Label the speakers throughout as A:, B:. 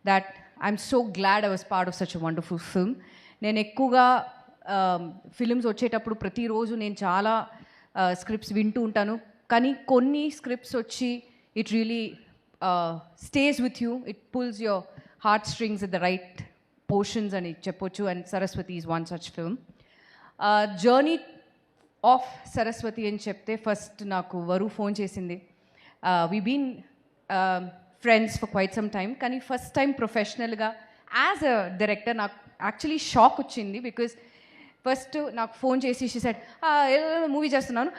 A: that I'm so glad I was part of such a wonderful film. నేను ఎక్కువగా films వచ్చేటప్పుడు ప్రతిరోజు నేను చాలా స్క్రిప్ట్స్ వింటూ ఉంటాను, కానీ కొన్ని స్క్రిప్ట్స్ వచ్చి it really stays with you, it pulls your heart strings at the right portions అని చెప్పొచ్చు. And Saraswati is one such film. Journey of Saraswati అని చెప్తే ఫస్ట్ నాకు వరు ఫోన్ చేసింది. We been friends for quite some time, కానీ first time ప్రొఫెషనల్గా as a director నాకు actually shock వచ్చింది. బికాజ్ ఫస్ట్ నాకు ఫోన్ చేసి షీ సెడ్, మూవీ చేస్తున్నాను,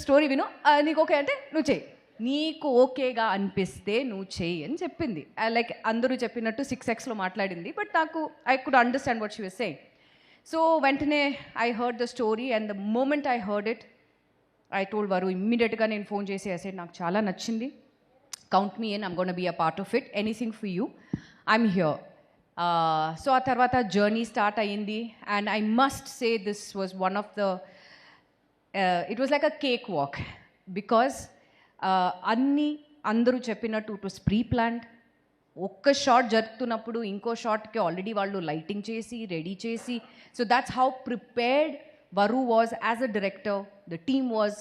A: స్టోరీ విను, నీకు ఓకే అంటే నువ్వు చెయ్యి, నీకు ఓకేగా అనిపిస్తే నువ్వు చెయ్యి అని చెప్పింది. లైక్ అందరూ చెప్పినట్టు 6Xలో మాట్లాడింది, బట్ నాకు I could understand what she was saying. So వెంటనే I heard the story, and the moment I heard it I told Varu ఇమ్మీడియట్గా. నేను ఫోన్ చేసి ఐ సెడ్, నాకు చాలా నచ్చింది, count me in, I'm gonna be a part of it, anything for you, I'm here. So ఆ తర్వాత journey start అయ్యింది. And I must say this was one of the it was like a cake walk, because అందరూ చెప్పినట్టు it was pre planned. ఒక్క shot జరుగుతున్నప్పుడు ఇంకో షాట్కి already వాళ్ళు లైటింగ్ చేసి రెడీ చేసి, so that's how prepared Varu was as a director, the team was.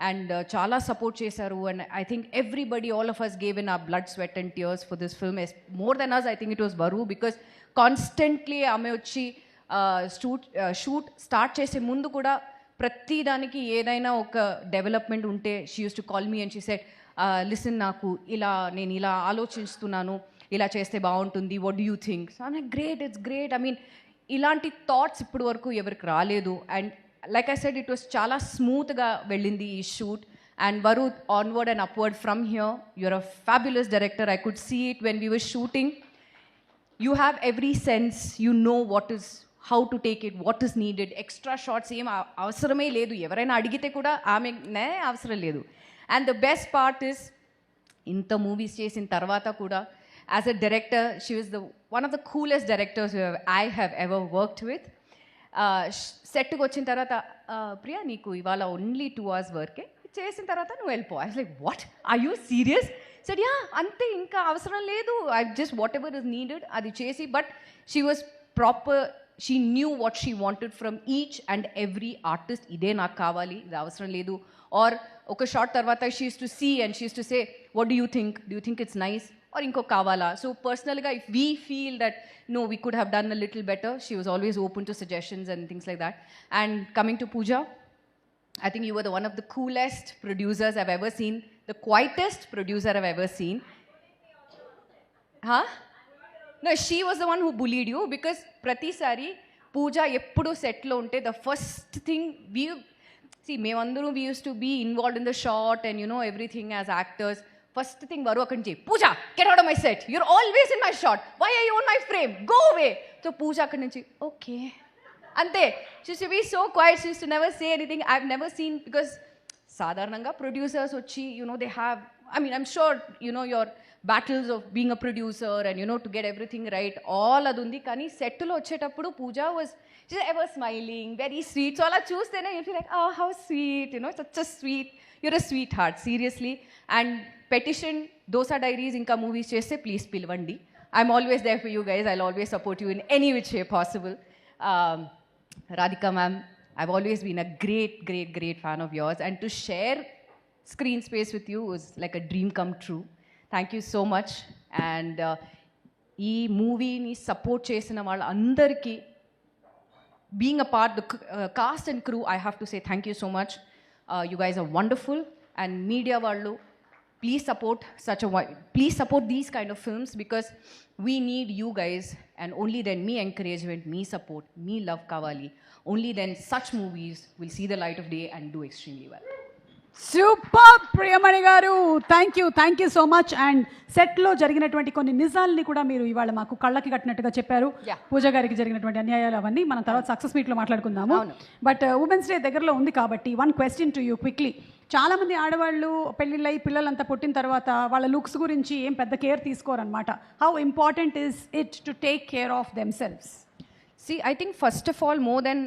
A: And చాలా సపోర్ట్ చేశారు. And I think everybody, all of us gave in a blood, sweat and tears for this film. More than us I think it was Varu, because constantly ఆమె వచ్చి shoot start చేసే ముందు కూడా ప్రతి దానికి ఏదైనా ఒక డెవలప్మెంట్ ఉంటే she use to call me and she said, listen, నాకు నేను ఇలా ఆలోచిస్తున్నాను, ఇలా చేస్తే బాగుంటుంది, what do you think? So I'm like, great, it's great. I mean ఇలాంటి థాట్స్ ఇప్పటి వరకు ఎవరికి రాలేదు. And like I said, it was chala smooth ga velindi ee shoot. And Varu, onward and upward from here, you're a fabulous director. I could see it when we were shooting. You have every sense, you know what is, how to take it, what is needed. Extra shots em avasarame ledu, evaraina adigite kuda aame ne avasaram ledu. And the best part is, inta movies chesin tarvata kuda as a director, she was one of the coolest directors I have ever worked with. సెట్కి వచ్చిన తర్వాత, ప్రియా నీకు ఇవాళ only 2 hours వర్కే, చేసిన తర్వాత నువ్వు వెళ్ళిపో. I was like, what, are you serious? Said, yeah, అంతే, ఇంకా అవసరం లేదు, I just whatever is needed అది చేసి. But she was proper, she knew what she wanted from each and every artist. ఇదే నాకు కావాలి, ఇది అవసరం లేదు. ఆర్ ఒక షార్ట్ తర్వాత she use to see and she use to say, what do you think it's nice, or inko kavala. So personally, if we feel that no, we could have done a little better, she was always open to suggestions and things like that. And coming to Pooja, I think you were one of the coolest producers I've ever seen, the quietest producer I've ever seen. Huh? No, she was the one who bullied you, because prati sari Pooja eppudu set lo unte, the first thing memandaru we used to be involved in the shot and you know everything as actors. First thing Varu అక్కడి నుంచి, Pooja, get out of my set, your always in my shot, why are you on my frame, go away. So Pooja అక్కడి నుంచి okay అంతే. She use to be so quiet, she use to never say anything. I have never seen, because సాధారణంగా producers వచ్చి you know they have, I mean I'm sure you know your battles of being a producer and you know to get everything right, all అది ఉంది. కానీ సెట్లో వచ్చేటప్పుడు Pooja was ever smiling, very sweet. So అలా చూస్తేనే you feel like, oh how sweet, you know, such a sweet, you're a sweetheart, seriously. And petition dosa diaries inka movies cheste please pilvandi, I'm always there for you guys, I'll always support you in any which way possible. Radhika ma'am, I've always been a great fan of yours, and to share screen space with you was like a dream come true. Thank you so much. And ee movie ni support chesina vallandariki, being a part, the cast and crew, I have to say thank you so much. You guys are wonderful. And media vallu, please support these kind of films, because we need you guys, and only then me encouragement, me support, me love kavali, only then such movies will see the light of day and do extremely well.
B: Super Priyamani గారు, thank you so much. And సెట్లో జరిగినటువంటి కొన్ని నిజాల్ని కూడా మీరు ఇవాళ మాకు కళ్ళకి కట్టినట్టుగా చెప్పారు. పూజ గారికి జరిగినటువంటి అన్యాయాలు అవన్నీ మనం తర్వాత సక్సెస్ మీట్లో మాట్లాడుకుందాము. బట్ ఉమెన్స్ డే దగ్గరలో ఉంది కాబట్టి one question to you quickly. చాలామంది ఆడవాళ్ళు పెళ్ళిళ్ళై పిల్లలంతా పుట్టిన తర్వాత వాళ్ళ లుక్స్ గురించి ఏం పెద్ద కేర్ తీసుకోరనమాట. How important is it to take care of themselves?
A: See, I think first of all, more than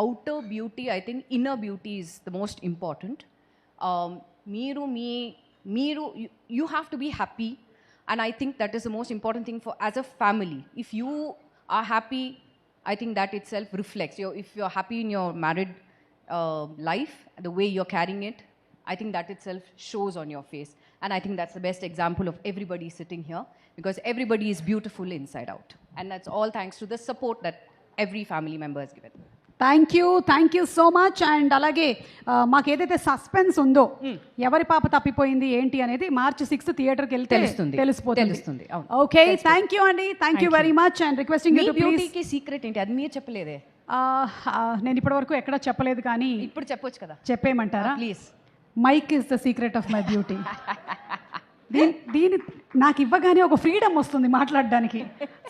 A: outer beauty, I think inner beauty is the most important. You have to be happy. And I think that is the most important thing for as a family. If you are happy, I think that itself reflects. If you're happy in your married life, the way you're carrying it, I think that itself shows on your face. And I think that's the best example of everybody sitting here, because everybody is beautiful inside out. And that's all thanks to the support that every family member has given.
B: Thank you so much. And అలాగే మాకు ఏదైతే suspense ఉందో ఎవరి పాప తప్పిపోయింది ఏంటి అనేది March 6 థియేటర్కి వెళ్తే
A: తెలుస్తుంది.
B: తెలిసిపోతుంది.
A: అవును.
B: ఓకే, థ్యాంక్ యూ అండి, thank you very much. And requesting you to please.
A: బ్యూటీకి సీక్రెట్ ఏంటి, అది మీరు చెప్పలేదే.
B: నేను ఇప్పటివరకు ఎక్కడ చెప్పలేదు, కానీ
A: ఇప్పుడు చెప్పొచ్చు కదా,
B: చెప్పేయమంటారా?
A: Please.
B: Mic is the secret of my beauty. దీని నాకు ఇవ్వగానే ఒక ఫ్రీడమ్ వస్తుంది మాట్లాడడానికి.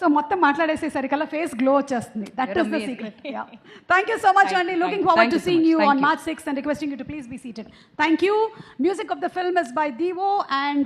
B: సో మొత్తం మాట్లాడేసేసరికల్లా ఫేస్ గ్లో వచ్చేస్తుంది. That is the secret. Thank you so much అండి. Looking forward to seeing you on March 6 and requesting you to please be seated. Thank you. Music of the film is by Devo and